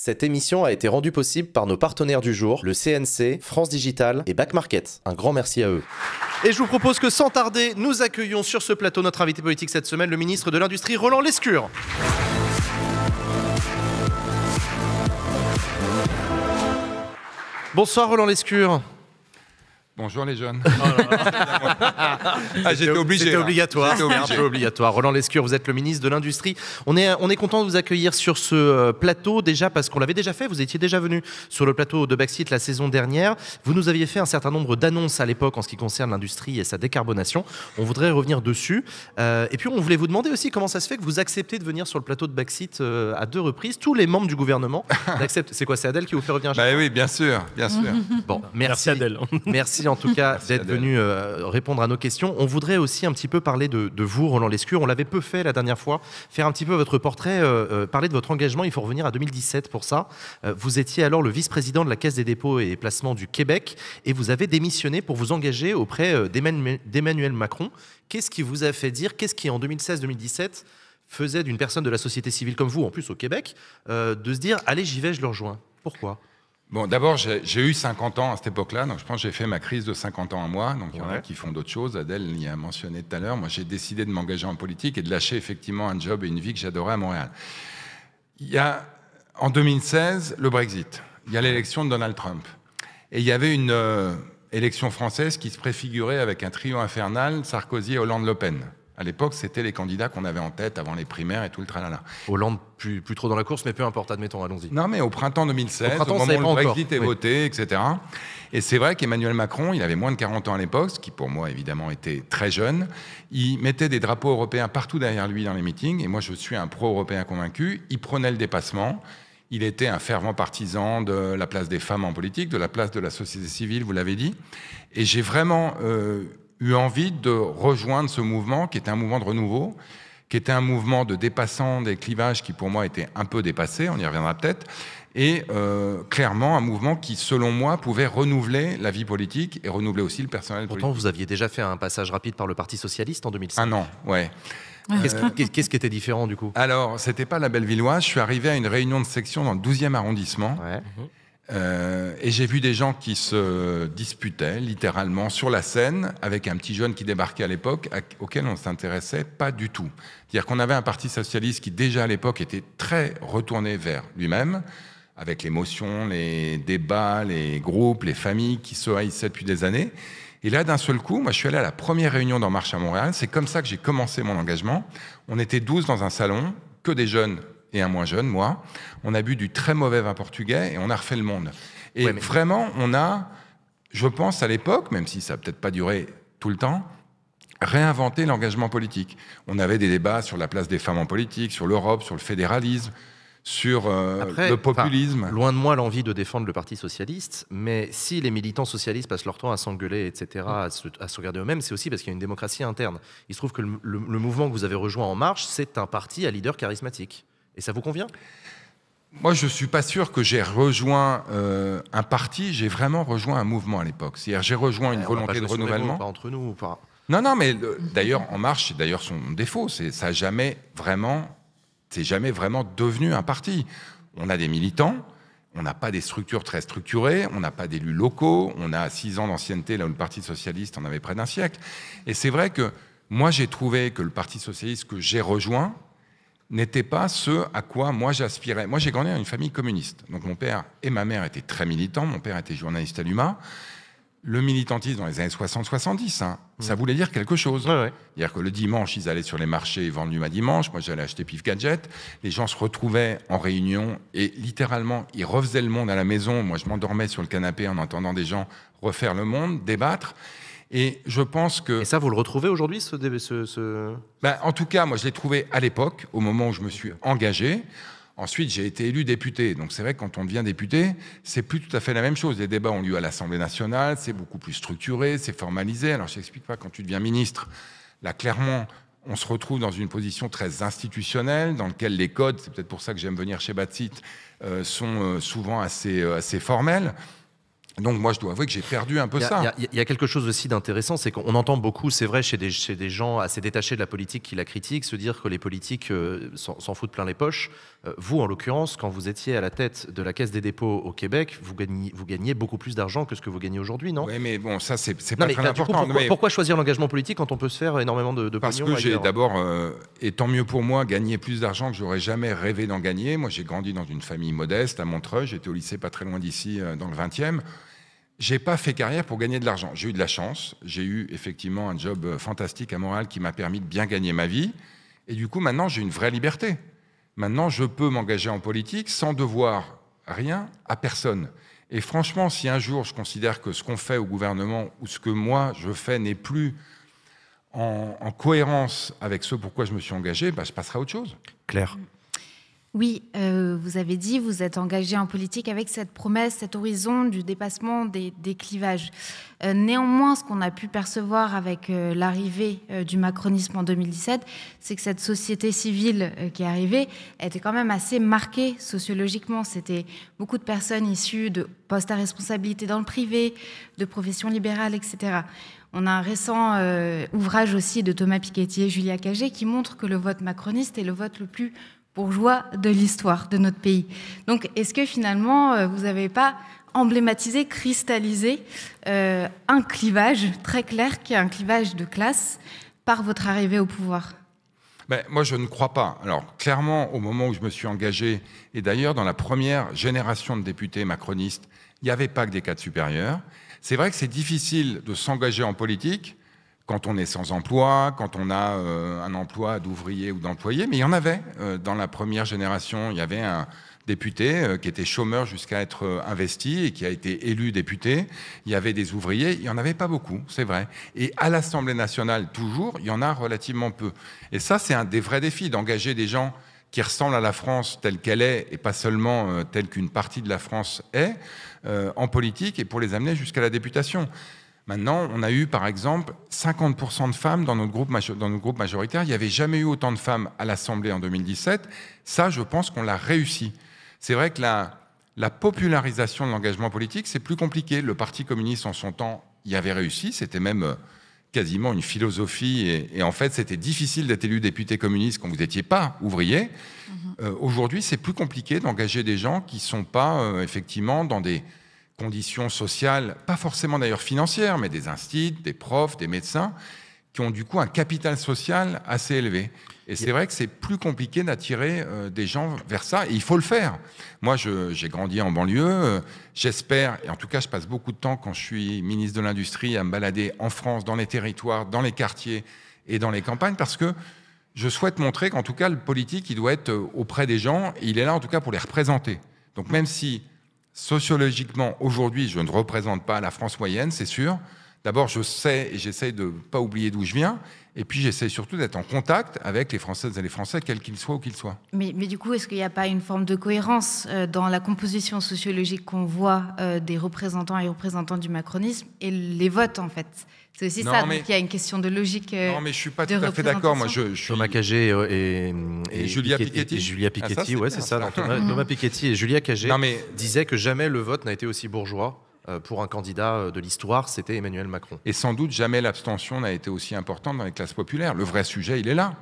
Cette émission a été rendue possible par nos partenaires du jour, le CNC, France Digital et Back Market. Un grand merci à eux. Et je vous propose que sans tarder, nous accueillions sur ce plateau notre invité politique cette semaine, le ministre de l'Industrie, Roland Lescure. Bonsoir Roland Lescure. Bonjour les jeunes. J'étais obligé. C'était obligatoire. C'était un peu obligatoire. Roland Lescure, vous êtes le ministre de l'Industrie. On est content de vous accueillir sur ce plateau, déjà parce qu'on l'avait déjà fait. Vous étiez déjà venu sur le plateau de Backseat la saison dernière. Vous nous aviez fait un certain nombre d'annonces à l'époque en ce qui concerne l'industrie et sa décarbonation. On voudrait revenir dessus. Et puis on voulait vous demander aussi comment ça se fait que vous acceptez de venir sur le plateau de Backseat à 2 reprises. Tous les membres du gouvernement acceptent. C'est quoi, c'est Adèle qui vous fait revenir? Oui, bien sûr, bien sûr. Bon, merci Adèle. Merci en tout cas d'être venu répondre à nos questions. On voudrait aussi un petit peu parler de vous, Roland Lescure. On l'avait peu fait la dernière fois, faire un petit peu votre portrait, parler de votre engagement. Il faut revenir à 2017 pour ça. Vous étiez alors le vice-président de la Caisse des dépôts et placements du Québec et vous avez démissionné pour vous engager auprès d'Emmanuel Macron. Qu'est-ce qui vous a fait dire, qu'est-ce qui en 2016-2017 faisait d'une personne de la société civile comme vous, en plus au Québec, de se dire « allez, j'y vais, je le rejoins ». Pourquoi ? Bon, d'abord, j'ai eu 50 ans à cette époque-là, donc je pense que j'ai fait ma crise de 50 ans à moi. Donc il y en a qui font d'autres choses. Adèle y a mentionné tout à l'heure. Moi, j'ai décidé de m'engager en politique et de lâcher effectivement un job et une vie que j'adorais à Montréal. Il y a, en 2016, le Brexit. Il y a l'élection de Donald Trump. Et il y avait une élection française qui se préfigurait avec un trio infernal, Sarkozy, Hollande, Le Pen. À l'époque, c'était les candidats qu'on avait en tête avant les primaires et tout le tralala. Hollande, plus trop dans la course, mais peu importe, admettons, allons-y. Non, mais au printemps 2016, au moment où le Brexit est voté, etc. Et c'est vrai qu'Emmanuel Macron, il avait moins de 40 ans à l'époque, ce qui pour moi, évidemment, était très jeune. Il mettait des drapeaux européens partout derrière lui dans les meetings. Et moi, je suis un pro-européen convaincu. Il prenait le dépassement. Il était un fervent partisan de la place des femmes en politique, de la place de la société civile, vous l'avez dit. Et j'ai vraiment eu envie de rejoindre ce mouvement qui était un mouvement de renouveau, qui était un mouvement de dépassant des clivages qui pour moi étaient un peu dépassés, on y reviendra peut-être, et clairement un mouvement qui selon moi pouvait renouveler la vie politique et renouveler aussi le personnel politique. Pourtant vous aviez déjà fait un passage rapide par le Parti Socialiste en 2005. Un an, ouais. Qu'est-ce qui était différent du coup? Alors c'était pas la Bellevilloise, je suis arrivé à une réunion de section dans le 12e arrondissement. Ouais. Et j'ai vu des gens qui se disputaient littéralement sur la scène avec un petit jeune qui débarquait à l'époque auquel on ne s'intéressait pas du tout. C'est-à-dire qu'on avait un parti socialiste qui déjà à l'époque était très retourné vers lui-même, avec les motions, les débats, les groupes, les familles qui se haïssaient depuis des années. Et là, d'un seul coup, moi je suis allé à la première réunion d'En Marche à Montréal. C'est comme ça que j'ai commencé mon engagement. On était 12 dans un salon, que des jeunes et un moins jeune, moi. On a bu du très mauvais vin portugais et on a refait le monde. Et vraiment, on a, je pense à l'époque, même si ça n'a peut-être pas duré tout le temps, réinventé l'engagement politique. On avait des débats sur la place des femmes en politique, sur l'Europe, sur le fédéralisme, sur le populisme. Loin de moi l'envie de défendre le Parti Socialiste, mais si les militants socialistes passent leur temps à s'engueuler, etc., à se regarder eux-mêmes, c'est aussi parce qu'il y a une démocratie interne. Il se trouve que le mouvement que vous avez rejoint En Marche, c'est un parti à leader charismatique. Et ça vous convient ? Moi, je ne suis pas sûr que j'ai rejoint un parti, j'ai vraiment rejoint un mouvement à l'époque. C'est-à-dire j'ai rejoint une volonté de renouvellement. Pas entre nous, pas... Non, mais d'ailleurs, En Marche, c'est d'ailleurs son défaut. C'est jamais vraiment devenu un parti. On a des militants, on n'a pas des structures très structurées, on n'a pas d'élus locaux, on a 6 ans d'ancienneté, là où le Parti Socialiste en avait près d'un siècle. Et c'est vrai que moi, j'ai trouvé que le Parti Socialiste que j'ai rejoint n'était pas ce à quoi moi j'aspirais. Moi, j'ai grandi dans une famille communiste. Donc mon père et ma mère étaient très militants. Mon père était journaliste à l'UMA. Le militantisme dans les années 60-70, ça voulait dire quelque chose. Ouais. C'est-à-dire que le dimanche, ils allaient sur les marchés et vendre l'UMA dimanche. Moi, j'allais acheter Pif Gadget. Les gens se retrouvaient en réunion et littéralement, ils refaisaient le monde à la maison. Moi, je m'endormais sur le canapé en entendant des gens refaire le monde, débattre. Et je pense que... Et ça, vous le retrouvez aujourd'hui, En tout cas, moi, je l'ai trouvé à l'époque, au moment où je me suis engagé. Ensuite, j'ai été élu député. Donc, c'est vrai que quand on devient député, c'est plus tout à fait la même chose. Les débats ont lieu à l'Assemblée nationale, c'est beaucoup plus structuré, c'est formalisé. Alors, je t'explique pas, quand tu deviens ministre, là, clairement, on se retrouve dans une position très institutionnelle, dans laquelle les codes, c'est peut-être pour ça que j'aime venir chez Backseat, sont souvent assez formels. Donc moi, je dois avouer que j'ai perdu un peu ça. Il y a quelque chose aussi d'intéressant, c'est qu'on entend beaucoup, c'est vrai, chez des gens assez détachés de la politique qui la critiquent, se dire que les politiques s'en foutent plein les poches. Vous, en l'occurrence, quand vous étiez à la tête de la Caisse des dépôts au Québec, vous gagnez beaucoup plus d'argent que ce que vous gagnez aujourd'hui, non? Oui, mais bon, ça, c'est pas très important. Pourquoi choisir l'engagement politique quand on peut se faire énormément de Parce pognon que j'ai d'abord, et tant mieux pour moi, gagné plus d'argent que j'aurais jamais rêvé d'en gagner. Moi, j'ai grandi dans une famille modeste à Montreuil, j'étais au lycée pas très loin d'ici, dans le 20e. J'ai pas fait carrière pour gagner de l'argent. J'ai eu de la chance. J'ai eu effectivement un job fantastique à Montréal qui m'a permis de bien gagner ma vie. Et du coup, maintenant, j'ai une vraie liberté. Maintenant, je peux m'engager en politique sans devoir rien à personne. Et franchement, si un jour je considère que ce qu'on fait au gouvernement ou ce que moi je fais n'est plus en cohérence avec ce pourquoi je me suis engagé, je passerai à autre chose. Claire. Oui, vous avez dit, vous êtes engagé en politique avec cette promesse, cet horizon du dépassement des clivages. Néanmoins, ce qu'on a pu percevoir avec l'arrivée du macronisme en 2017, c'est que cette société civile qui est arrivée était quand même assez marquée sociologiquement. C'était beaucoup de personnes issues de postes à responsabilité dans le privé, de professions libérales, etc. On a un récent ouvrage aussi de Thomas Piketty et Julia Cagé qui montre que le vote macroniste est le vote le plus bourgeois de l'histoire de notre pays. Donc, est-ce que finalement, vous n'avez pas emblématisé, cristallisé un clivage très clair, qui est un clivage de classe, par votre arrivée au pouvoir ? Moi, je ne crois pas. Alors, clairement, au moment où je me suis engagé, et d'ailleurs, dans la première génération de députés macronistes, il n'y avait pas que des cadres supérieurs. C'est vrai que c'est difficile de s'engager en politique quand on est sans emploi, quand on a un emploi d'ouvrier ou d'employé, mais il y en avait. Dans la première génération, il y avait un député qui était chômeur jusqu'à être investi et qui a été élu député. Il y avait des ouvriers, il n'y en avait pas beaucoup, c'est vrai. Et à l'Assemblée nationale, toujours, il y en a relativement peu. Et ça, c'est un des vrais défis, d'engager des gens qui ressemblent à la France telle qu'elle est, et pas seulement telle qu'une partie de la France est, en politique, et pour les amener jusqu'à la députation. Maintenant, on a eu, par exemple, 50% de femmes dans notre groupe majoritaire. Il n'y avait jamais eu autant de femmes à l'Assemblée en 2017. Ça, je pense qu'on l'a réussi. C'est vrai que la popularisation de l'engagement politique, c'est plus compliqué. Le Parti communiste, en son temps, y avait réussi. C'était même quasiment une philosophie. Et en fait, c'était difficile d'être élu député communiste quand vous n'étiez pas ouvrier. Aujourd'hui, c'est plus compliqué d'engager des gens qui ne sont pas, effectivement, dans des conditions sociales, pas forcément d'ailleurs financières, mais des instituts, des profs, des médecins, qui ont du coup un capital social assez élevé. Et c'est vrai que c'est plus compliqué d'attirer des gens vers ça, et il faut le faire. Moi, j'ai grandi en banlieue, j'espère, et en tout cas, je passe beaucoup de temps quand je suis ministre de l'Industrie à me balader en France, dans les territoires, dans les quartiers et dans les campagnes, parce que je souhaite montrer qu'en tout cas, le politique, il doit être auprès des gens, et il est là en tout cas pour les représenter. Donc même si sociologiquement, aujourd'hui, je ne représente pas la France moyenne, c'est sûr. D'abord, je sais et j'essaie de ne pas oublier d'où je viens. Et puis, j'essaie surtout d'être en contact avec les Françaises et les Français, quels qu'ils soient ou qu'ils soient. Mais du coup, est-ce qu'il n'y a pas une forme de cohérence dans la composition sociologique qu'on voit des représentants et représentants du macronisme et les votes, en fait? C'est aussi ça, donc il y a une question de logique. Non, mais je ne suis pas tout à fait d'accord. Moi, je suis... Thomas Cagé et Julia Piketty. Et Julia Piketty, ouais, c'est ça. Thomas Piketty et Julia Cagé disaient que jamais le vote n'a été aussi bourgeois. Pour un candidat de l'histoire, c'était Emmanuel Macron. Et sans doute jamais l'abstention n'a été aussi importante dans les classes populaires. Le vrai sujet, il est là.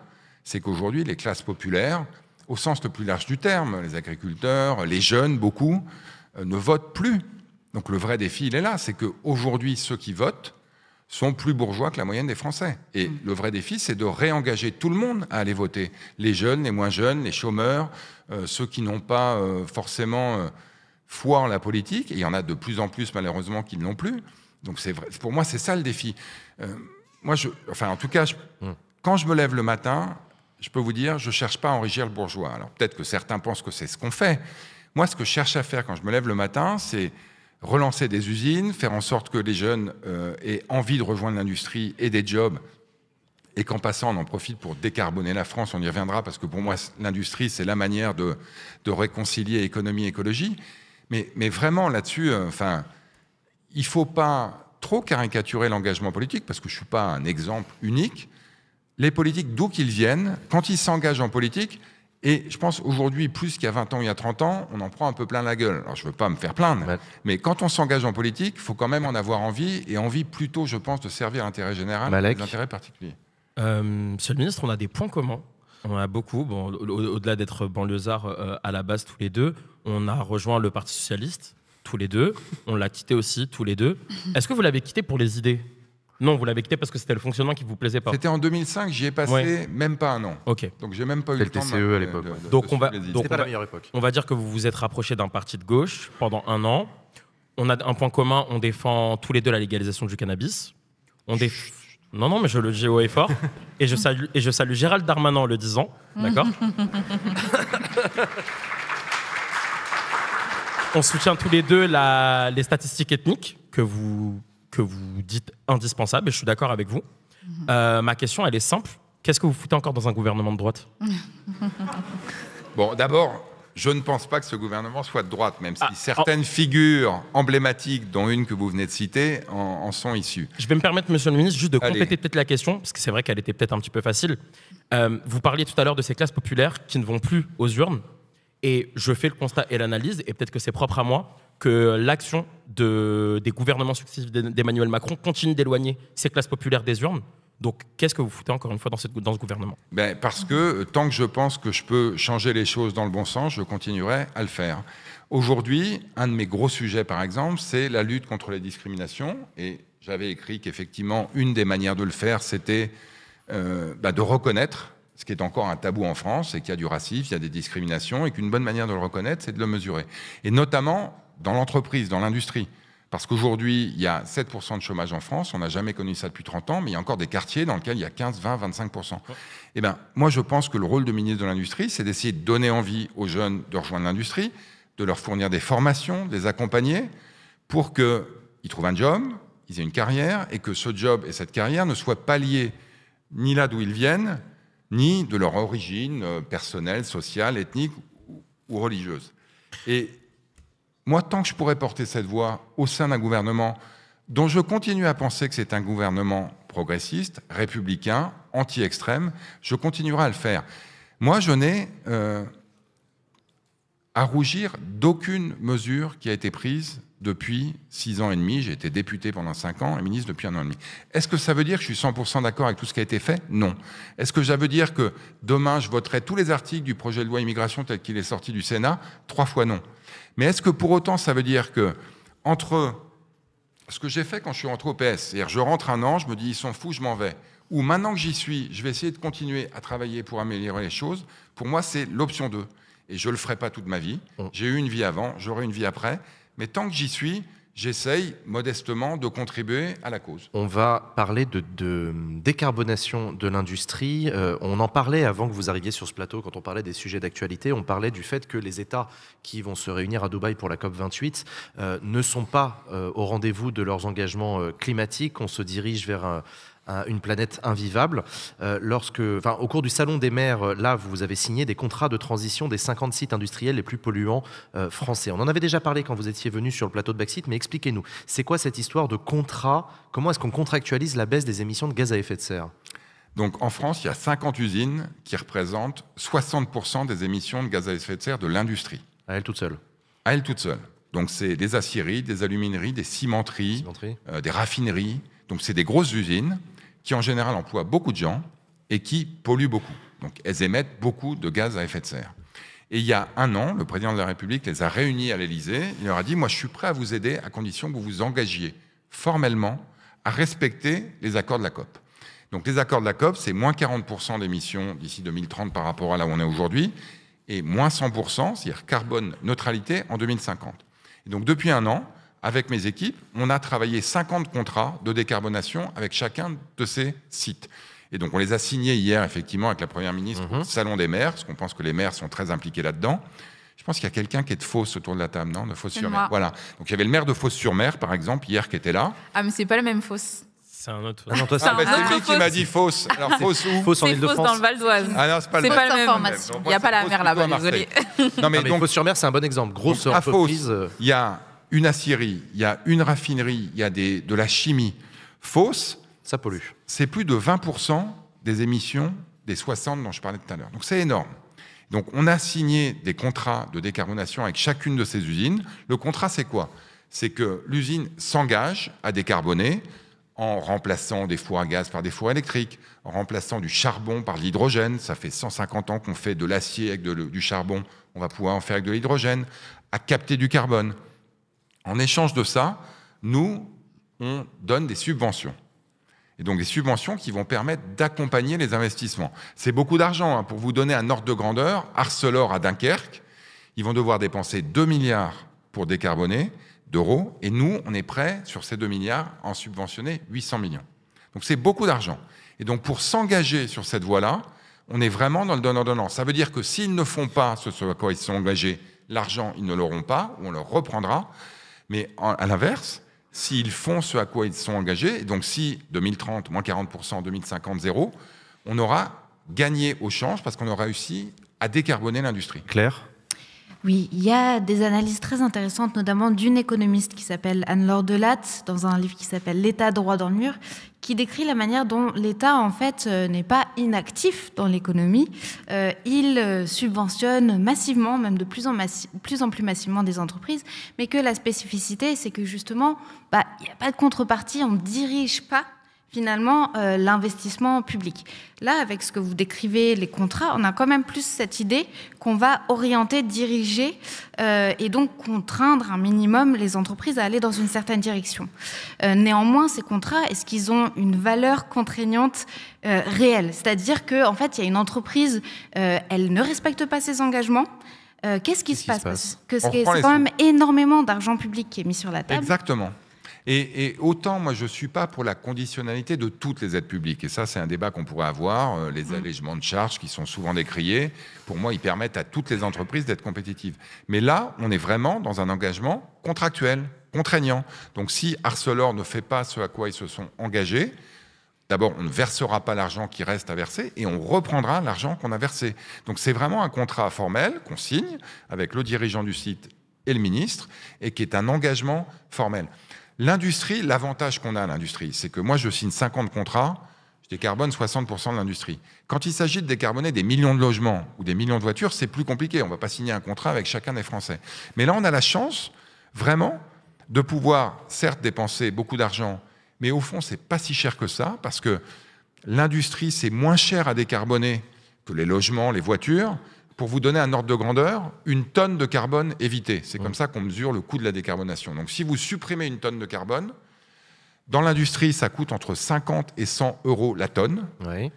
C'est qu'aujourd'hui, les classes populaires, au sens le plus large du terme, les agriculteurs, les jeunes, beaucoup, ne votent plus. Donc le vrai défi, il est là. C'est qu'aujourd'hui, ceux qui votent sont plus bourgeois que la moyenne des Français. Et le vrai défi, c'est de réengager tout le monde à aller voter. Les jeunes, les moins jeunes, les chômeurs, ceux qui n'ont pas forcément... foi en la politique, et il y en a de plus en plus malheureusement qui ne l'ont plus. Donc c'est vrai, pour moi c'est ça le défi. En tout cas, quand je me lève le matin, je peux vous dire, je cherche pas à enrichir le bourgeois. Alors peut-être que certains pensent que c'est ce qu'on fait. Moi, ce que je cherche à faire quand je me lève le matin, c'est relancer des usines, faire en sorte que les jeunes aient envie de rejoindre l'industrie et des jobs, et qu'en passant, on en profite pour décarboner la France. On y reviendra parce que pour moi, l'industrie, c'est la manière de réconcilier économie et écologie. Mais vraiment, là-dessus, il ne faut pas trop caricaturer l'engagement politique, parce que je ne suis pas un exemple unique. Les politiques, d'où qu'ils viennent, quand ils s'engagent en politique, Et je pense aujourd'hui, plus qu'il y a 20 ans, il y a 30 ans, on en prend un peu plein la gueule. Alors je ne veux pas me faire plaindre, mais quand on s'engage en politique, il faut quand même en avoir envie, et envie plutôt, je pense, de servir l'intérêt général que l'intérêt particulier. Monsieur le ministre, on a des points communs. On en a beaucoup. Bon, au-delà d'être banlieusards à la base tous les deux, on a rejoint le Parti socialiste tous les deux. On l'a quitté aussi tous les deux. Est-ce que vous l'avez quitté pour les idées ? Non, vous l'avez quitté parce que c'était le fonctionnement qui vous plaisait pas. C'était en 2005, j'y ai passé même pas un an. Ok. Donc j'ai même pas eu le temps. TCE à l'époque. C'était pas la meilleure époque. On va dire que vous vous êtes rapproché d'un parti de gauche pendant un an. On a un point commun, on défend tous les deux la légalisation du cannabis. Non, mais je le dis haut et fort. Et je salue Gérald Darmanin en le disant. D'accord. On soutient tous les deux les statistiques ethniques que vous dites indispensables, et je suis d'accord avec vous. Ma question, elle est simple. Qu'est-ce que vous foutez encore dans un gouvernement de droite ? Bon, d'abord, je ne pense pas que ce gouvernement soit de droite, même si certaines figures emblématiques, dont une que vous venez de citer, en sont issues. Je vais me permettre, monsieur le ministre, juste de compléter peut-être la question, parce que c'est vrai qu'elle était peut-être un petit peu facile. Vous parliez tout à l'heure de ces classes populaires qui ne vont plus aux urnes, et je fais le constat et l'analyse, et peut-être que c'est propre à moi, que l'action des gouvernements successifs d'Emmanuel Macron continue d'éloigner ces classes populaires des urnes. Donc, qu'est-ce que vous foutez encore une fois dans ce gouvernement ? Parce que tant que je pense que je peux changer les choses dans le bon sens, je continuerai à le faire. Aujourd'hui, un de mes gros sujets, par exemple, c'est la lutte contre les discriminations. Et j'avais écrit qu'effectivement, une des manières de le faire, c'était de reconnaître, ce qui est encore un tabou en France, c'est qu'il y a du racisme, il y a des discriminations, et qu'une bonne manière de le reconnaître, c'est de le mesurer. Et notamment dans l'entreprise, dans l'industrie. Parce qu'aujourd'hui, il y a 7% de chômage en France, on n'a jamais connu ça depuis 30 ans, mais il y a encore des quartiers dans lesquels il y a 15, 20, 25%. Eh bien, moi, je pense que le rôle de ministre de l'Industrie, c'est d'essayer de donner envie aux jeunes de rejoindre l'industrie, de leur fournir des formations, de les accompagner, pour qu'ils trouvent un job, ils aient une carrière, et que ce job et cette carrière ne soient pas liés ni là d'où ils viennent, ni de leur origine personnelle, sociale, ethnique ou religieuse. Et moi, tant que je pourrais porter cette voix au sein d'un gouvernement dont je continue à penser que c'est un gouvernement progressiste, républicain, anti-extrême, je continuerai à le faire. Moi, je n'ai à rougir d'aucune mesure qui a été prise depuis 6 ans et demi. J'ai été député pendant 5 ans et ministre depuis 1 an et demi. Est-ce que ça veut dire que je suis 100% d'accord avec tout ce qui a été fait ? Non. Est-ce que ça veut dire que demain, je voterai tous les articles du projet de loi immigration tel qu'il est sorti du Sénat ? 3 fois non. Mais est-ce que pour autant, ça veut dire que entre ce que j'ai fait quand je suis rentré au PS, c'est-à-dire je rentre un an, je me dis ils sont fous, je m'en vais, ou maintenant que j'y suis, je vais essayer de continuer à travailler pour améliorer les choses, pour moi c'est l'option 2. Et je ne le ferai pas toute ma vie. J'ai eu une vie avant, j'aurai une vie après, mais tant que j'y suis, j'essaye modestement de contribuer à la cause. On va parler de décarbonation de l'industrie. On en parlait avant que vous arriviez sur ce plateau, quand on parlait des sujets d'actualité. On parlait du fait que les États qui vont se réunir à Dubaï pour la COP28 ne sont pas au rendez-vous de leurs engagements climatiques. On se dirige vers une planète invivable. Au cours du Salon des maires, là, vous avez signé des contrats de transition des 50 sites industriels les plus polluants français. On en avait déjà parlé quand vous étiez venu sur le plateau de Backseat, mais expliquez-nous, c'est quoi cette histoire de contrat ? Comment est-ce qu'on contractualise la baisse des émissions de gaz à effet de serre ? Donc en France, il y a 50 usines qui représentent 60% des émissions de gaz à effet de serre de l'industrie. À elles toutes seules ? À elles toutes seules. Donc c'est des aciéries, des alumineries, des cimenteries, des raffineries. Donc c'est des grosses usines qui en général emploient beaucoup de gens et qui polluent beaucoup. Donc elles émettent beaucoup de gaz à effet de serre. Et il y a 1 an, le président de la République les a réunis à l'Élysée. Il leur a dit, moi je suis prêt à vous aider à condition que vous vous engagiez formellement à respecter les accords de la COP. Donc les accords de la COP, c'est moins 40% d'émissions d'ici 2030 par rapport à là où on est aujourd'hui, et moins 100%, c'est-à-dire carbone neutralité en 2050. Et donc depuis 1 an, avec mes équipes, on a travaillé 50 contrats de décarbonation avec chacun de ces sites. Et donc on les a signés hier, effectivement, avec la Première ministre au Salon des maires, parce qu'on pense que les maires sont très impliqués là-dedans. Je pense qu'il y a quelqu'un qui est de Fos autour de la table, non ? De Fos-sur-Mer. Voilà. Donc il y avait le maire de Fos-sur-Mer, par exemple, hier, qui était là. Ah, mais c'est pas le même Fos. C'est un autre. Ah non, toi, c'est lui qui m'a dit Fos. Alors Fos où ? Fos en Île-de-France. C'est Fos dans le Val d'Oise. Ah non, c'est pas le même. C'est pas la même. Il n'y a pas la mer là-bas, désolé. Non, mais donc Fos-sur-Mer, c'est un bon exemple. Grosse donc, entreprise. À Fos, il y a une aciérie, il y a une raffinerie, il y a de la chimie. Fos, ça pollue. C'est plus de 20% des émissions des 60 dont je parlais tout à l'heure. Donc c'est énorme. Donc, on a signé des contrats de décarbonation avec chacune de ces usines. Le contrat, c'est quoi? C'est que l'usine s'engage à décarboner en remplaçant des fours à gaz par des fours électriques, en remplaçant du charbon par de l'hydrogène. Ça fait 150 ans qu'on fait de l'acier avec du charbon. On va pouvoir en faire avec de l'hydrogène, à capter du carbone. En échange de ça, nous, on donne des subventions. Et donc des subventions qui vont permettre d'accompagner les investissements. C'est beaucoup d'argent. Pour vous donner un ordre de grandeur, Arcelor à Dunkerque, ils vont devoir dépenser 2 milliards pour décarboner d'euros. Et nous, on est prêt, sur ces 2 milliards, à en subventionner 800 millions. Donc c'est beaucoup d'argent. Et donc pour s'engager sur cette voie-là, on est vraiment dans le donnant-donnant. Ça veut dire que s'ils ne font pas ce à quoi ils sont engagés, l'argent, ils ne l'auront pas, ou on leur reprendra. Mais à l'inverse, s'ils font ce à quoi ils sont engagés, et donc si 2030, moins 40%, 2050, zéro, on aura gagné au change parce qu'on aura réussi à décarboner l'industrie. Claire ? Oui, il y a des analyses très intéressantes, notamment d'une économiste qui s'appelle Anne-Laure Delatte, dans un livre qui s'appelle « L'État droit dans le mur », qui décrit la manière dont l'État, en fait, n'est pas inactif dans l'économie. Il subventionne massivement, même de plus en plus massivement des entreprises, mais que la spécificité, c'est que justement, il n'y a pas de contrepartie, on ne dirige pas finalement l'investissement public. Là, avec ce que vous décrivez, les contrats, on a quand même plus cette idée qu'on va orienter, diriger et donc contraindre un minimum les entreprises à aller dans une certaine direction. Néanmoins, ces contrats, est-ce qu'ils ont une valeur contraignante réelle? C'est-à-dire qu'en fait, il y a une entreprise, elle ne respecte pas ses engagements. Qu'est-ce qui se passe? Parce que c'est quand même énormément d'argent public qui est mis sur la table. Exactement. Et autant, moi, je ne suis pas pour la conditionnalité de toutes les aides publiques. Et ça, c'est un débat qu'on pourrait avoir. Les allègements de charges qui sont souvent décriés, pour moi, ils permettent à toutes les entreprises d'être compétitives. Mais là, on est vraiment dans un engagement contractuel, contraignant. Donc, si Arcelor ne fait pas ce à quoi ils se sont engagés, d'abord, on ne versera pas l'argent qui reste à verser et on reprendra l'argent qu'on a versé. Donc, c'est vraiment un contrat formel qu'on signe avec le dirigeant du site et le ministre et qui est un engagement formel. L'industrie, l'avantage qu'on a à l'industrie, c'est que moi, je signe 50 contrats, je décarbone 60% de l'industrie. Quand il s'agit de décarboner des millions de logements ou des millions de voitures, c'est plus compliqué. On ne va pas signer un contrat avec chacun des Français. Mais là, on a la chance, vraiment, de pouvoir, certes, dépenser beaucoup d'argent, mais au fond, c'est pas si cher que ça, parce que l'industrie, c'est moins cher à décarboner que les logements, les voitures. Pour vous donner un ordre de grandeur, 1 tonne de carbone évitée. C'est comme ça qu'on mesure le coût de la décarbonation. Donc si vous supprimez 1 tonne de carbone, dans l'industrie, ça coûte entre 50 et 100 euros la tonne. Oui.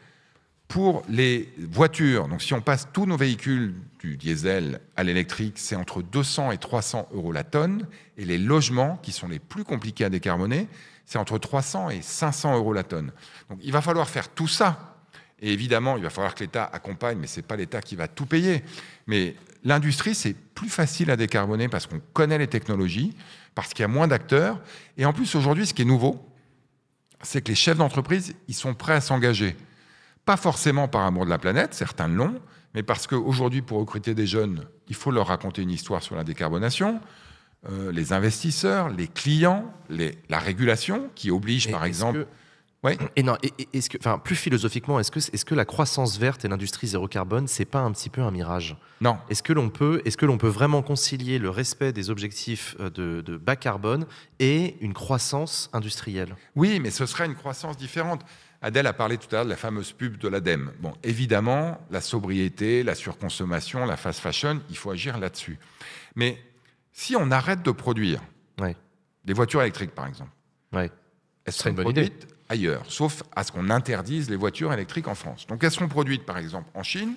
Pour les voitures, donc si on passe tous nos véhicules du diesel à l'électrique, c'est entre 200 et 300 euros la tonne. Et les logements, qui sont les plus compliqués à décarboner, c'est entre 300 et 500 euros la tonne. Donc il va falloir faire tout ça. Et évidemment, il va falloir que l'État accompagne, mais ce n'est pas l'État qui va tout payer. Mais l'industrie, c'est plus facile à décarboner parce qu'on connaît les technologies, parce qu'il y a moins d'acteurs. Et en plus, aujourd'hui, ce qui est nouveau, c'est que les chefs d'entreprise, ils sont prêts à s'engager. Pas forcément par amour de la planète, certains l'ont, mais parce qu'aujourd'hui, pour recruter des jeunes, il faut leur raconter une histoire sur la décarbonation. Les investisseurs, les clients, la régulation qui oblige, par exemple... Ouais. Et non, est-ce que, enfin, plus philosophiquement, est-ce que la croissance verte et l'industrie zéro carbone, c'est pas un petit peu un mirage? Non. Est-ce que l'on peut vraiment concilier le respect des objectifs de bas carbone et une croissance industrielle? Oui, mais ce serait une croissance différente. Adèle a parlé tout à l'heure de la fameuse pub de l'ADEME. Bon, évidemment, la sobriété, la surconsommation, la fast fashion, il faut agir là-dessus. Mais si on arrête de produire des voitures électriques, par exemple, elles seraient produites ailleurs, sauf à ce qu'on interdise les voitures électriques en France. Donc elles seront produites par exemple en Chine,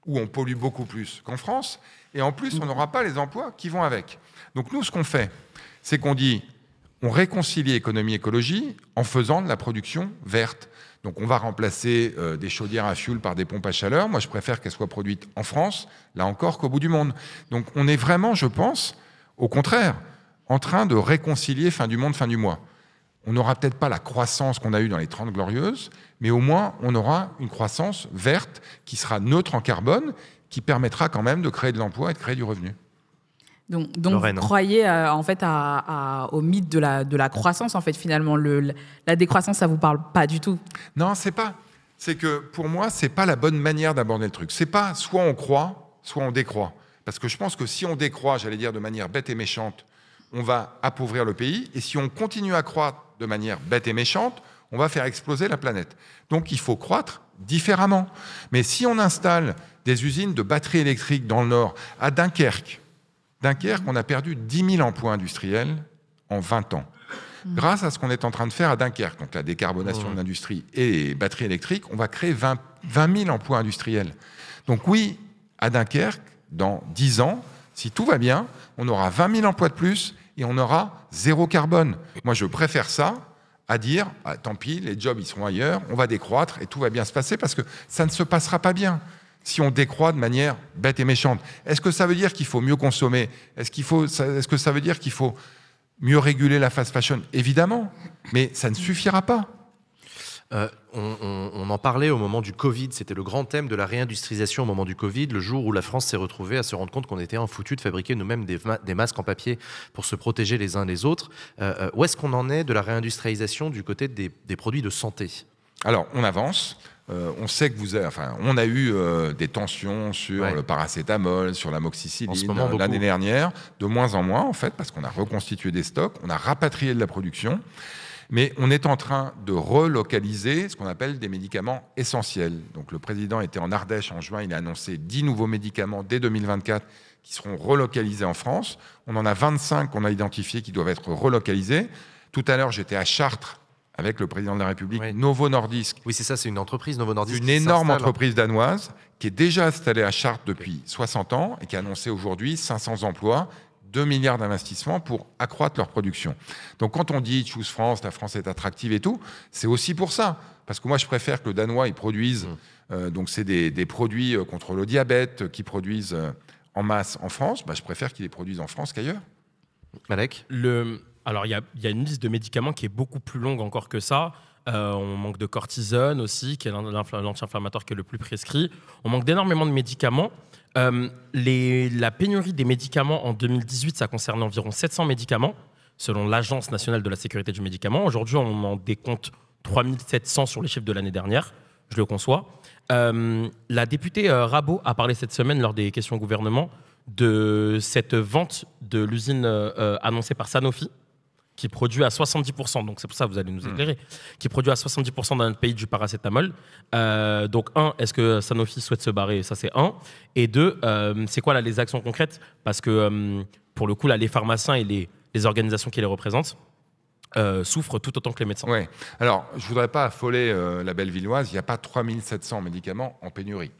où on pollue beaucoup plus qu'en France, et en plus on n'aura pas les emplois qui vont avec. Donc nous, ce qu'on fait, c'est qu'on dit, on réconcilie économie-écologie en faisant de la production verte. Donc on va remplacer des chaudières à fioul par des pompes à chaleur. Moi, je préfère qu'elles soient produites en France, là encore, qu'au bout du monde. Donc on est vraiment, je pense, au contraire, en train de réconcilier fin du monde, fin du mois. On n'aura peut-être pas la croissance qu'on a eue dans les 30 Glorieuses, mais au moins, on aura une croissance verte qui sera neutre en carbone, qui permettra quand même de créer de l'emploi et de créer du revenu. Donc vous croyez en fait au mythe de la croissance, en fait, finalement. La décroissance, ça ne vous parle pas du tout? Non, c'est pas. C'est que pour moi, ce n'est pas la bonne manière d'aborder le truc. C'est pas soit on croit, soit on décroît. Parce que je pense que si on décroît, j'allais dire de manière bête et méchante, on va appauvrir le pays. Et si on continue à croître de manière bête et méchante, on va faire exploser la planète. Donc il faut croître différemment. Mais si on installe des usines de batteries électriques dans le Nord, à Dunkerque, on a perdu 10 000 emplois industriels en 20 ans. Grâce à ce qu'on est en train de faire à Dunkerque, donc la décarbonation de l'industrie et les batteries électriques, on va créer 20 000 emplois industriels. Donc oui, à Dunkerque, dans 10 ans, si tout va bien, on aura 20 000 emplois de plus et on aura 0 carbone. Moi, je préfère ça à dire, ah, tant pis, les jobs, ils seront ailleurs, on va décroître et tout va bien se passer parce que ça ne se passera pas bien si on décroît de manière bête et méchante. Est-ce que ça veut dire qu'il faut mieux consommer? Est-ce que ça veut dire qu'il faut mieux réguler la fast fashion? Évidemment, mais ça ne suffira pas. On en parlait au moment du Covid, c'était le grand thème de la réindustrialisation au moment du Covid, le jour où la France s'est retrouvée à se rendre compte qu'on était infoutus de fabriquer nous-mêmes des masques en papier pour se protéger les uns les autres. Où est-ce qu'on en est de la réindustrialisation du côté des produits de santé? Alors, on avance. On sait que on a eu des tensions sur le paracétamol, sur l'amoxicilline l'année dernière, de moins en moins en fait, parce qu'on a reconstitué des stocks, on a rapatrié de la production, mais on est en train de relocaliser ce qu'on appelle des médicaments essentiels. Donc le président était en Ardèche en juin, il a annoncé 10 nouveaux médicaments dès 2024 qui seront relocalisés en France. On en a 25 qu'on a identifiés qui doivent être relocalisés. Tout à l'heure, j'étais à Chartres avec le président de la République, Novo Nordisk. Oui, c'est ça, c'est une entreprise, Novo Nordisk. Une énorme entreprise danoise qui est déjà installée à Chartres depuis 60 ans et qui a annoncé aujourd'hui 500 emplois, 2 milliards d'investissements pour accroître leur production. Donc quand on dit « Choose France », la France est attractive et tout, c'est aussi pour ça. Parce que moi, je préfère que le Danois, ils produisent, donc c'est des produits contre le diabète qu'ils produisent en masse en France, je préfère qu'ils les produisent en France qu'ailleurs. Malek? Alors, il y a une liste de médicaments qui est beaucoup plus longue encore que ça. On manque de cortisone aussi, qui est l'anti-inflammatoire qui est le plus prescrit. On manque d'énormément de médicaments. La pénurie des médicaments en 2018, ça concernait environ 700 médicaments, selon l'Agence nationale de la sécurité du médicament. Aujourd'hui, on en décompte 3700 sur les chiffres de l'année dernière. Je le conçois. La députée Rabault a parlé cette semaine lors des questions au gouvernement de cette vente de l'usine annoncée par Sanofi, qui produit à 70%, donc c'est pour ça que vous allez nous éclairer, qui produit à 70% dans notre pays du paracétamol. Donc, est-ce que Sanofi souhaite se barrer? Ça, c'est un. Et deux, c'est quoi là, les actions concrètes? Parce que, pour le coup, là, les pharmaciens et les organisations qui les représentent souffrent tout autant que les médecins. Oui. Alors, je ne voudrais pas affoler la Bellevilloise, il n'y a pas 3700 médicaments en pénurie.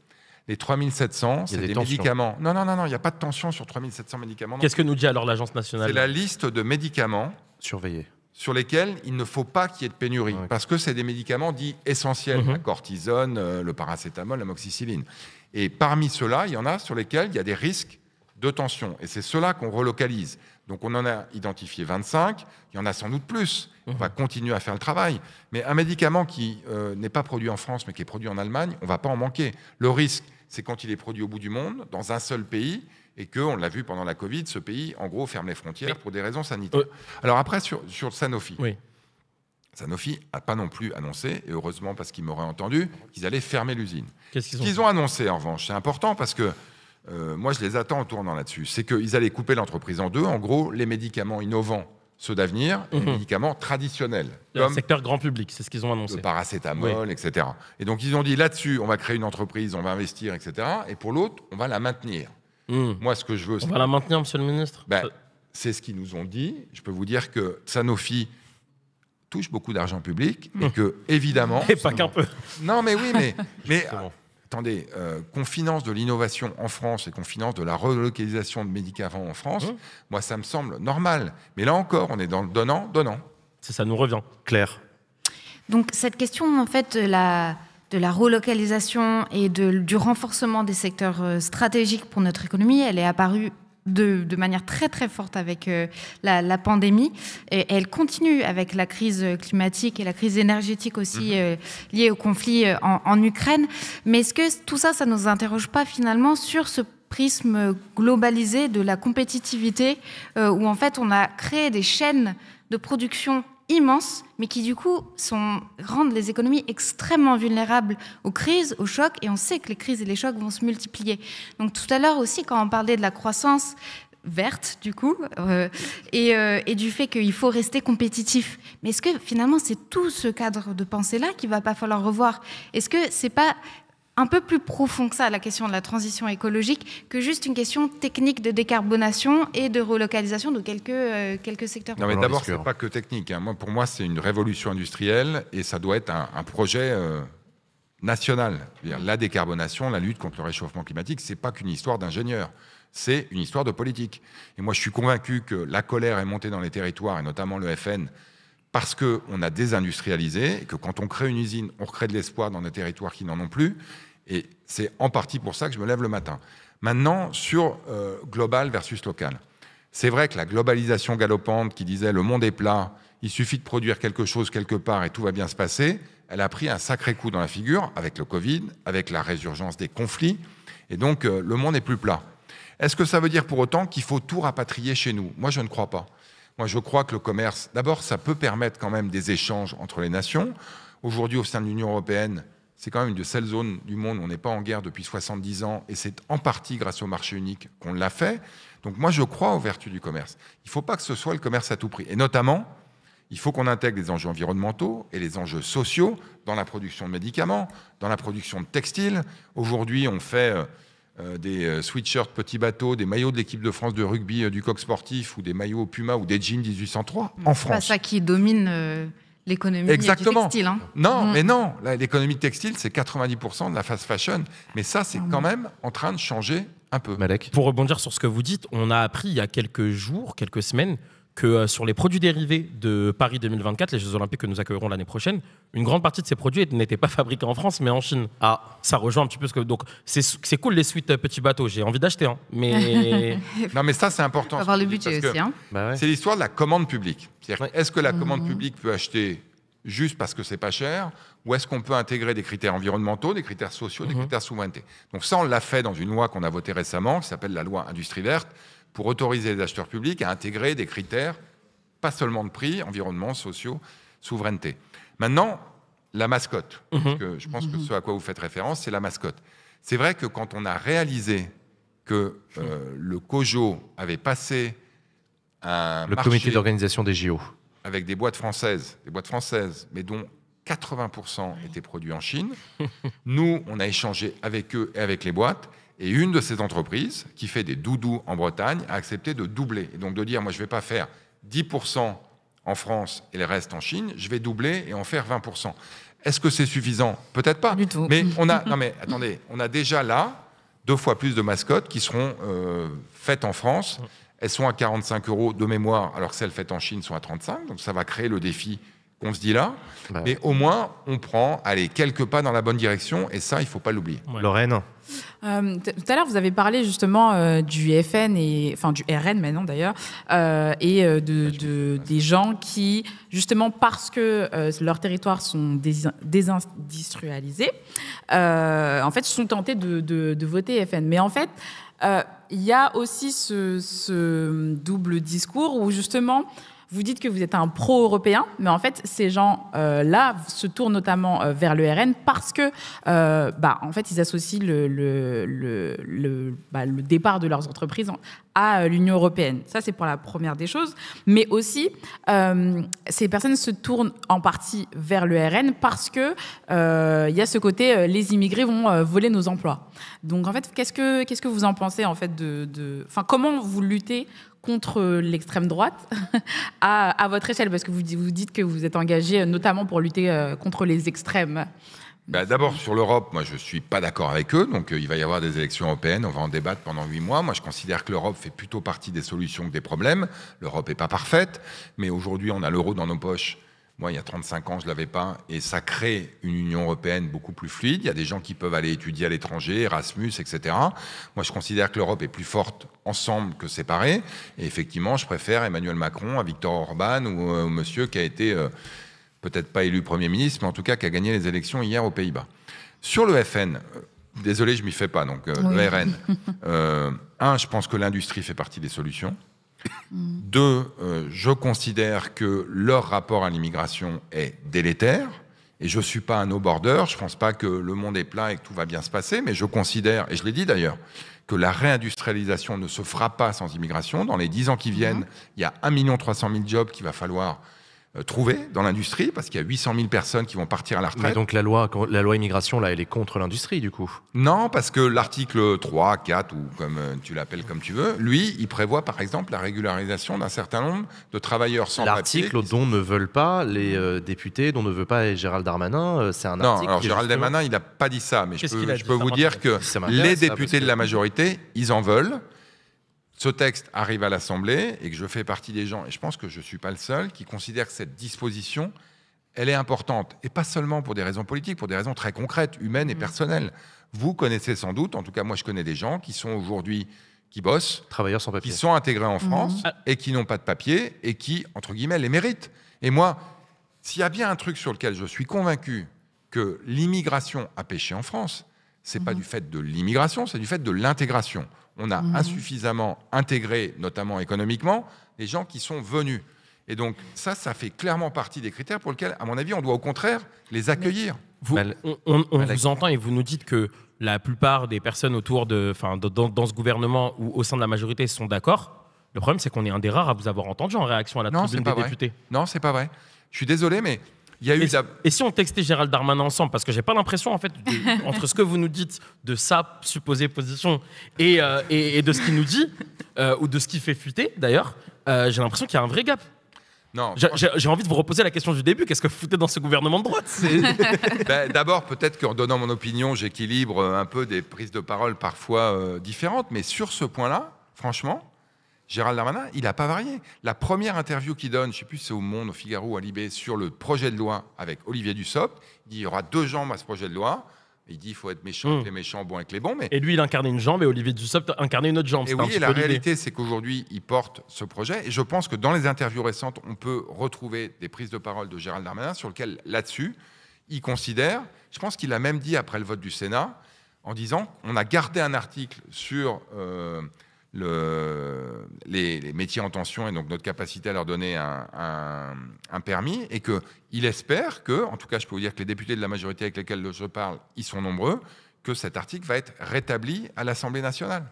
Les 3700, c'est des médicaments... Non, il n'y a pas de tension sur 3700 médicaments. Qu'est-ce que nous dit alors l'Agence nationale? C'est la liste de médicaments surveillés sur lesquels il ne faut pas qu'il y ait de pénurie, parce que c'est des médicaments dits essentiels, la cortisone, le paracétamol, l'amoxicilline. Et parmi ceux-là, il y en a sur lesquels il y a des risques de tension. Et c'est ceux-là qu'on relocalise. Donc on en a identifié 25, il y en a sans doute plus. On va continuer à faire le travail. Mais un médicament qui n'est pas produit en France, mais qui est produit en Allemagne, on ne va pas en manquer. Le risque, c'est quand il est produit au bout du monde, dans un seul pays, et qu'on l'a vu pendant la Covid, ce pays, en gros, ferme les frontières pour des raisons sanitaires. Alors après, sur Sanofi. Sanofi n'a pas non plus annoncé, et heureusement parce qu'ils m'auraient entendu, qu'ils allaient fermer l'usine. Qu'est-ce qu'ils ont annoncé, en revanche, c'est important parce que moi, je les attends en tournant là-dessus. C'est qu'ils allaient couper l'entreprise en deux. En gros, les médicaments innovants, ceux d'avenir, et les médicaments traditionnels. Le secteur grand public, c'est ce qu'ils ont annoncé. Le paracétamol, etc. Et donc, ils ont dit là-dessus, on va créer une entreprise, on va investir, etc. Et pour l'autre, on va la maintenir. Moi, ce que je veux... On va la maintenir, monsieur le ministre? C'est ce qu'ils nous ont dit. Je peux vous dire que Sanofi touche beaucoup d'argent public et que, évidemment... Et pas qu'un peu. Non, mais oui, mais attendez, qu'on finance de l'innovation en France et qu'on finance de la relocalisation de médicaments en France, moi, ça me semble normal. Mais là encore, on est dans le donnant. Ça nous revient. Claire. Donc, cette question, en fait, de la relocalisation et du renforcement des secteurs stratégiques pour notre économie, elle est apparue de manière très très forte avec la pandémie. Et elle continue avec la crise climatique et la crise énergétique aussi liée au conflit en Ukraine. Mais est-ce que tout ça, ça ne nous interroge pas finalement sur ce prisme globalisé de la compétitivité où en fait on a créé des chaînes de production immenses, mais qui du coup rendent les économies extrêmement vulnérables aux crises, aux chocs, et on sait que les crises et les chocs vont se multiplier. Donc tout à l'heure aussi, quand on parlait de la croissance verte, du coup, et du fait qu'il faut rester compétitif. Mais est-ce que finalement, c'est tout ce cadre de pensée-là qu'il ne va pas falloir revoir? Est-ce que ce n'est pas un peu plus profond que ça, la question de la transition écologique, que juste une question technique de décarbonation et de relocalisation de quelques secteurs? Non, mais d'abord, ce n'est pas que technique. Hein. Pour moi, c'est une révolution industrielle et ça doit être un projet national. La décarbonation, la lutte contre le réchauffement climatique, ce n'est pas qu'une histoire d'ingénieurs. C'est une histoire de politique. Et moi, je suis convaincu que la colère est montée dans les territoires, et notamment le FN, parce qu'on a désindustrialisé, et que quand on crée une usine, on recrée de l'espoir dans des territoires qui n'en ont plus. Et c'est en partie pour ça que je me lève le matin. Maintenant, sur global versus local. C'est vrai que la globalisation galopante qui disait « le monde est plat, il suffit de produire quelque chose quelque part et tout va bien se passer », elle a pris un sacré coup dans la figure avec le Covid, avec la résurgence des conflits. Et donc, le monde est plus plat. Est-ce que ça veut dire pour autant qu'il faut tout rapatrier chez nous? Moi, je ne crois pas. Moi, je crois que le commerce, d'abord, ça peut permettre quand même des échanges entre les nations. Aujourd'hui, au sein de l'Union européenne, c'est quand même une de celles zones du monde où on n'est pas en guerre depuis 70 ans, et c'est en partie grâce au marché unique qu'on l'a fait. Donc moi, je crois aux vertus du commerce. Il ne faut pas que ce soit le commerce à tout prix. Et notamment, il faut qu'on intègre les enjeux environnementaux et les enjeux sociaux dans la production de médicaments, dans la production de textiles. Aujourd'hui, on fait des sweatshirts petits bateaux, des maillots de l'équipe de France de rugby du coq sportif, ou des maillots Puma ou des jeans 1803 en France. C'est pas ça qui domine l'économie du textile. Hein. Non, mais non. L'économie textile, c'est 90% de la fast fashion. Mais ça, c'est quand même en train de changer un peu. Malek. Pour rebondir sur ce que vous dites, on a appris il y a quelques jours, quelques semaines, que sur les produits dérivés de Paris 2024, les Jeux Olympiques que nous accueillerons l'année prochaine, une grande partie de ces produits n'étaient pas fabriqués en France, mais en Chine. Ah, ça rejoint un petit peu ce que... Donc, c'est cool les suites petits bateaux, j'ai envie d'acheter, hein, mais... Non, mais ça, c'est important. Il faut avoir le budget aussi. Hein. Bah ouais. C'est l'histoire de la commande publique. C'est-à-dire, est-ce que la commande publique peut acheter juste parce que c'est pas cher, ou est-ce qu'on peut intégrer des critères environnementaux, des critères sociaux, des critères souveraineté? Donc ça, on l'a fait dans une loi qu'on a votée récemment, qui s'appelle la loi Industrie verte, pour autoriser les acheteurs publics à intégrer des critères, pas seulement de prix, environnement, sociaux, souveraineté. Maintenant, la mascotte, parce que je pense que ce à quoi vous faites référence, c'est la mascotte. C'est vrai que quand on a réalisé que le COJO avait passé un marché comité d'organisation des JO avec des boîtes françaises, mais dont 80% étaient produits en Chine, nous, on a échangé avec eux et avec les boîtes. Et une de ces entreprises, qui fait des doudous en Bretagne, a accepté de doubler. Et donc de dire, moi, je ne vais pas faire 10% en France et le reste en Chine, je vais doubler et en faire 20%. Est-ce que c'est suffisant? Peut-être pas. Du tout. Mais non mais attendez, on a déjà là 2 fois plus de mascottes qui seront faites en France. Elles sont à 45 € de mémoire, alors que celles faites en Chine sont à 35. Donc ça va créer le défi qu'on se dit là. Bah, mais au moins, on prend quelques pas dans la bonne direction, et ça, il ne faut pas l'oublier. Ouais. Lorraine. Tout à l'heure, vous avez parlé justement du FN, enfin du RN maintenant d'ailleurs, et des gens qui, justement parce que leurs territoires sont désindustrialisés, en fait, sont tentés de voter FN. Mais en fait, il y a aussi ce double discours où justement, vous dites que vous êtes un pro-européen, mais en fait, ces gens-là se tournent notamment vers le RN parce que, en fait, ils associent le départ de leurs entreprises à l'Union européenne. Ça, c'est pour la première des choses. Mais aussi, ces personnes se tournent en partie vers le RN parce que y a ce côté, les immigrés vont voler nos emplois. Donc, en fait, qu'est-ce que vous en pensez, en fait, comment vous luttez contre l'extrême droite à votre échelle, parce que vous dites que vous êtes engagé notamment pour lutter contre les extrêmes. D'abord, sur l'Europe, moi, je ne suis pas d'accord avec eux. Donc, il va y avoir des élections européennes. On va en débattre pendant 8 mois. Moi, je considère que l'Europe fait plutôt partie des solutions que des problèmes. L'Europe n'est pas parfaite. Mais aujourd'hui, on a l'euro dans nos poches. Moi, il y a 35 ans, je ne l'avais pas. Et ça crée une Union européenne beaucoup plus fluide. Il y a des gens qui peuvent aller étudier à l'étranger, Erasmus, etc. Moi, je considère que l'Europe est plus forte ensemble que séparée. Et effectivement, je préfère Emmanuel Macron à Viktor Orban ou au monsieur qui a été peut-être pas élu Premier ministre, mais en tout cas qui a gagné les élections hier aux Pays-Bas. Sur le FN, désolé, je ne m'y fais pas, donc le RN. Je pense que l'industrie fait partie des solutions. Deux, je considère que leur rapport à l'immigration est délétère. Et je ne suis pas un no-border, je ne pense pas que le monde est plat et que tout va bien se passer, mais je considère, et je l'ai dit d'ailleurs, que la réindustrialisation ne se fera pas sans immigration. Dans les 10 ans qui viennent, il y a 1 300 000 jobs qu'il va falloir trouver dans l'industrie, parce qu'il y a 800 000 personnes qui vont partir à la retraite. Mais donc la loi immigration, là, elle est contre l'industrie, du coup? Non, parce que l'article 3, 4, ou comme tu l'appelles comme tu veux, lui, il prévoit par exemple la régularisation d'un certain nombre de travailleurs sans papier. L'article dont ne veulent pas les députés, dont ne veut pas Gérald Darmanin, c'est un article... Non, alors Gérald Darmanin, il n'a pas dit ça, mais je peux vous dire que Ça les m'intéresse, ça, députés de la majorité, ils en veulent. Ce texte arrive à l'Assemblée et que je fais partie des gens, et je pense que je ne suis pas le seul, qui considèrent que cette disposition, elle est importante. Et pas seulement pour des raisons politiques, pour des raisons très concrètes, humaines et personnelles. Vous connaissez sans doute, en tout cas moi je connais des gens qui sont aujourd'hui, qui bossent, Travailleurs sans papier. qui sont intégrés en France et qui n'ont pas de papier et qui, entre guillemets, les méritent. Et moi, s'il y a bien un truc sur lequel je suis convaincu que l'immigration a péché en France, c'est pas du fait de l'immigration, c'est du fait de l'intégration. On a insuffisamment intégré, notamment économiquement, les gens qui sont venus. Et donc ça fait clairement partie des critères pour lesquels, à mon avis, on doit au contraire les accueillir. On vous entend et vous nous dites que la plupart des personnes autour dans ce gouvernement ou au sein de la majorité sont d'accord. Le problème, c'est qu'on est un des rares à vous avoir entendu en réaction à la tribune des députés. Non, c'est pas vrai. Je suis désolé, mais il y a eu... Et si on textait Gérald Darmanin ensemble, parce que j'ai pas l'impression, en fait, entre ce que vous nous dites de sa supposée position et de ce qu'il nous dit, ou de ce qu'il fait fuiter, d'ailleurs, j'ai l'impression qu'il y a un vrai gap. Non, j'ai envie de vous reposer la question du début. Qu'est-ce que vous foutez dans ce gouvernement de droite? D'abord, peut-être qu'en donnant mon opinion, j'équilibre un peu des prises de parole parfois différentes, mais sur ce point-là, franchement, Gérald Darmanin, il n'a pas varié. La première interview qu'il donne, je ne sais plus si c'est au Monde, au Figaro ou à Libé, sur le projet de loi avec Olivier Dussopt, il dit il y aura 2 jambes à ce projet de loi. Il dit il faut être méchant avec les méchants, bon avec les bons. Mais... Et lui, il incarnait une jambe et Olivier Dussopt incarnait une autre jambe. Et oui, et la réalité, c'est qu'aujourd'hui, il porte ce projet. Et je pense que dans les interviews récentes, on peut retrouver des prises de parole de Gérald Darmanin sur lesquelles, là-dessus, il considère, je pense qu'il a même dit après le vote du Sénat, en disant on a gardé un article sur... les métiers en tension et donc notre capacité à leur donner un permis, et qu'il espère que, en tout cas je peux vous dire que les députés de la majorité avec lesquels je parle, ils sont nombreux, que cet article va être rétabli à l'Assemblée nationale.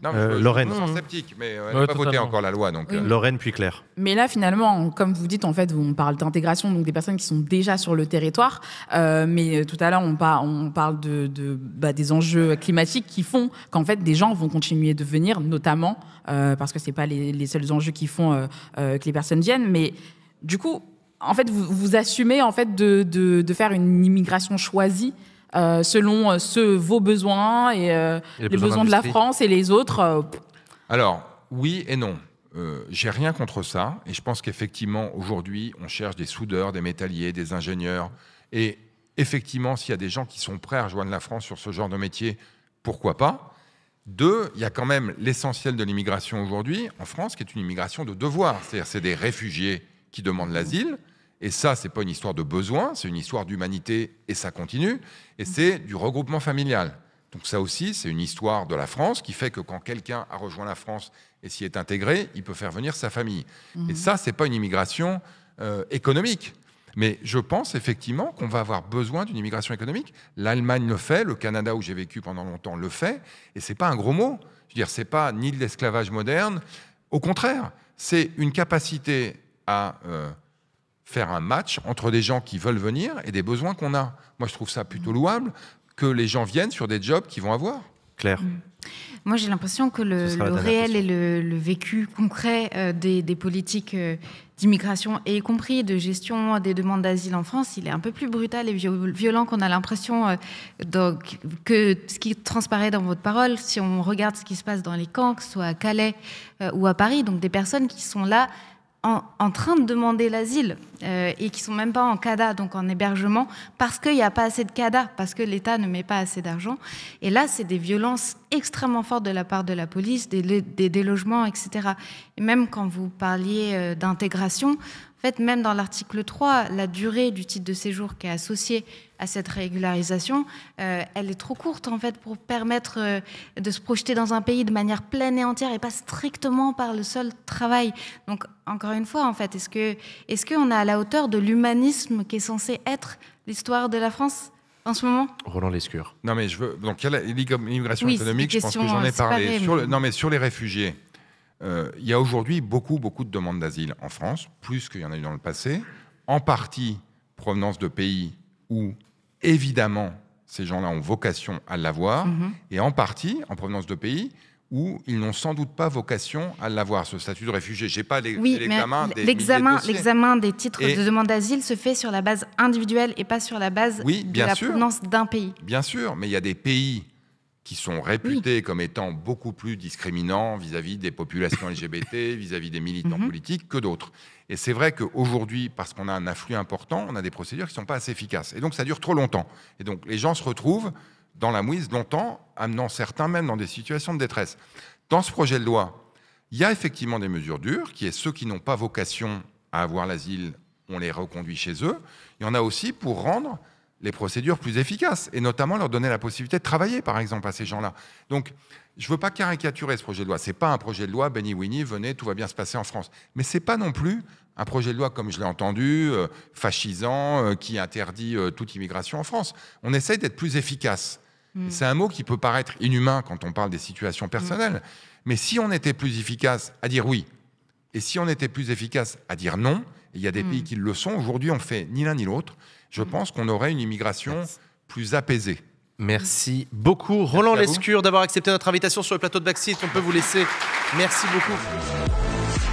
Non, Lorraine. Je suis sceptique, mais elle n'a pas voté encore la loi. Donc, Lorraine puis Claire. Mais là, finalement, comme vous dites, en fait, on parle d'intégration, donc des personnes qui sont déjà sur le territoire. Mais tout à l'heure, on parle des enjeux climatiques qui font qu'en fait, des gens vont continuer de venir, notamment parce que ce n'est pas les seuls enjeux qui font que les personnes viennent. Mais du coup, en fait, vous assumez en fait, de faire une immigration choisie selon vos besoins et les besoins de la France et les autres. Alors, oui et non. J'ai rien contre ça. Et je pense qu'effectivement, aujourd'hui, on cherche des soudeurs, des métalliers, des ingénieurs. Et effectivement, s'il y a des gens qui sont prêts à rejoindre la France sur ce genre de métier, pourquoi pas? 2, il y a quand même l'essentiel de l'immigration aujourd'hui en France, qui est une immigration de devoir. C'est-à-dire c'est des réfugiés qui demandent l'asile. Et ça, ce n'est pas une histoire de besoin, c'est une histoire d'humanité, et ça continue. Et c'est du regroupement familial. Donc ça aussi, c'est une histoire de la France qui fait que quand quelqu'un a rejoint la France et s'y est intégré, il peut faire venir sa famille. Et ça, ce n'est pas une immigration économique. Mais je pense effectivement qu'on va avoir besoin d'une immigration économique. L'Allemagne le fait, le Canada, où j'ai vécu pendant longtemps, le fait. Et ce n'est pas un gros mot. Je veux dire, ce n'est pas ni de l'esclavage moderne. Au contraire, c'est une capacité à... faire un match entre des gens qui veulent venir et des besoins qu'on a. Moi, je trouve ça plutôt louable que les gens viennent sur des jobs qu'ils vont avoir. Claire. Moi, j'ai l'impression que le réel et le vécu concret des politiques d'immigration, et y compris de gestion des demandes d'asile en France, il est un peu plus brutal et violent qu'on a l'impression que ce qui transparaît dans votre parole. Si on regarde ce qui se passe dans les camps, que ce soit à Calais ou à Paris, donc des personnes qui sont là en train de demander l'asile et qui ne sont même pas en CADA, donc en hébergement, parce qu'il n'y a pas assez de CADA, parce que l'État ne met pas assez d'argent. Et là, c'est des violences extrêmement forte de la part de la police, des délogements, etc. Et même quand vous parliez d'intégration, en fait, même dans l'article 3, la durée du titre de séjour qui est associée à cette régularisation, elle est trop courte en fait pour permettre de se projeter dans un pays de manière pleine et entière et pas strictement par le seul travail. Donc encore une fois, en fait, est-ce qu'on est à la hauteur de l'humanisme qui est censé être l'histoire de la France en ce moment? Roland Lescure. Non mais donc il y a l'immigration économique, je pense que j'en ai parlé. Sur les réfugiés. Il y a aujourd'hui beaucoup de demandes d'asile en France, plus qu'il y en a eu dans le passé, en partie provenance de pays où, évidemment, ces gens-là ont vocation à l'avoir, et en partie en provenance de pays où ils n'ont sans doute pas vocation à l'avoir, ce statut de réfugié. Je n'ai pas l'examen des l'examen des titres de demande d'asile se fait sur la base individuelle et pas sur la base de la provenance d'un pays. Bien sûr, mais il y a des pays qui sont réputés comme étant beaucoup plus discriminants vis-à-vis des populations LGBT, vis-à-vis des militants politiques que d'autres. Et c'est vrai qu'aujourd'hui, parce qu'on a un afflux important, on a des procédures qui ne sont pas assez efficaces. Et donc, ça dure trop longtemps. Et donc, les gens se retrouvent dans la mouise longtemps, amenant certains même dans des situations de détresse. Dans ce projet de loi, il y a effectivement des mesures dures, qui est ceux qui n'ont pas vocation à avoir l'asile, on les reconduit chez eux. Il y en a aussi pour rendre les procédures plus efficaces, et notamment leur donner la possibilité de travailler, par exemple, à ces gens-là. Donc, je ne veux pas caricaturer ce projet de loi. Ce n'est pas un projet de loi, Benny Winnie, venez, tout va bien se passer en France. Mais ce n'est pas non plus un projet de loi, comme je l'ai entendu, fascisant, qui interdit toute immigration en France. On essaye d'être plus efficace. C'est un mot qui peut paraître inhumain quand on parle des situations personnelles. Mais si on était plus efficace à dire oui, et si on était plus efficace à dire non, et il y a des pays qui le sont, aujourd'hui on fait ni l'un ni l'autre, je pense qu'on aurait une immigration plus apaisée. Merci beaucoup, Roland Lescure, d'avoir accepté notre invitation sur le plateau de Backseat. On peut vous laisser. Merci beaucoup.